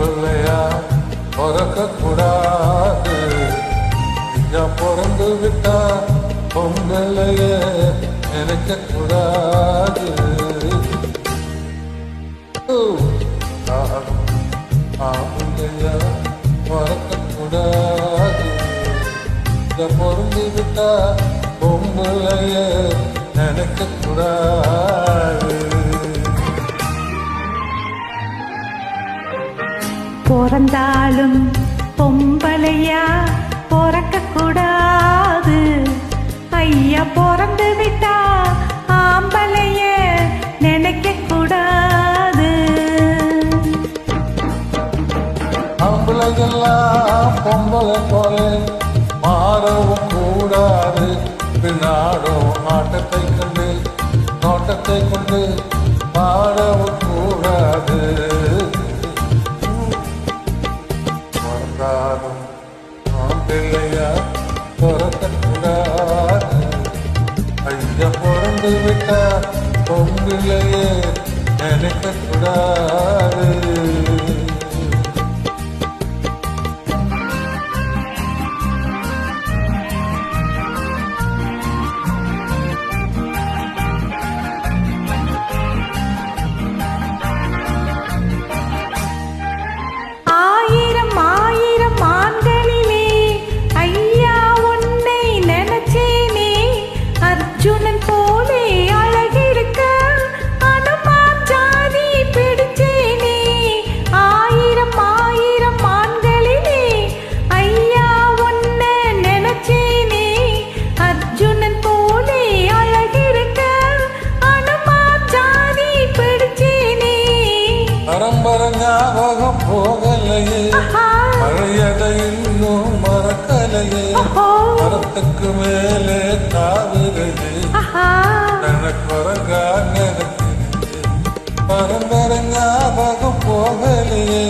பிள்ளையா பிறக்க கூடாது. ஐயா பிறந்து விட்டா பொங்கலைய நினைக்க கூடாது. பிள்ளையா பிறக்க கூடாது. ஐயா பிறந்து விட்டா பொங்கலைய நினைக்க கூடாது. பிறந்தாலும் பொம்பளையா பிறக்க கூடாது. ஐயா பிறந்து விட்டா ஆம்பளைய நினைக்க கூடாது. ஆம்பளைகள்லாம் பொம்பளை போல மாறவும் கூடாது. பின்னாடும் ஆட்டத்தை கண்டு நோட்டத்தை கொண்டு பாடவும் கூடாது. பிள்ளையா பிறக்க கூடாது. ஐயா பிறந்து விட்டா பொம்பிள்ளையே நினைக்க கூடாது. பரம்பரை ஞாபகம் போகலையே, பழையதை இன்னும் மறக்கலையே. மரத்துக்கு மேலே தாவுகையே தனக்குறங்கா நினைக்கிறேன். பரம்பரை ஞாபகம் போகலையே,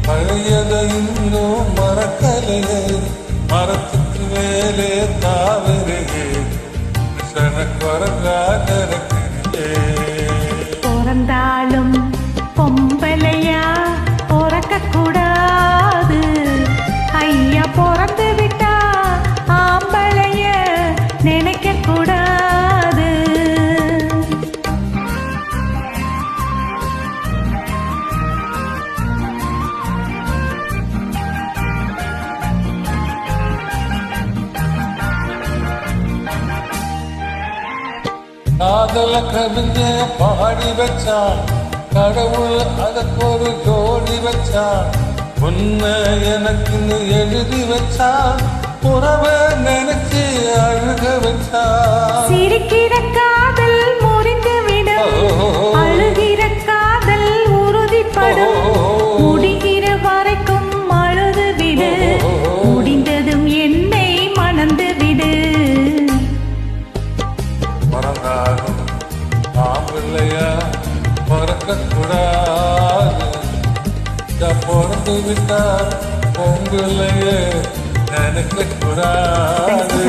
பழையதை இன்னும் மறக்கலையே. மரத்துக்கு மேலே தாவுகையே தனக்குறங்கா நினைக்கிறேன். பிறந்தாலும் பொம்பளையா பிறக்க கூடாது. ஐயா பிறந்து விட்டா ஆம்பளைய நினைக்க கூடாது. காதல கவிஞ பாடி வச்சான் கடவுள், அதற்கு ஒரு ஜோடி வச்சான். உன்னை எனக்குன்னு எழுதி வச்சான். உறவை நினைச்சு அழுக வச்சான். சிரிக்கிற காதல் முறிந்து விடும், அழுகிற காதல் உறுதிப்படும். முடிகிற வரைக்கும் அழுது விடு, முடிந்ததும் என்னை மணந்து விடு. மறந்தாலும் ஆம்பிள்ளையா பிறக்க கூடாது. பிறந்து விட்டா பொங்கலையே நினைக்க கூடாது.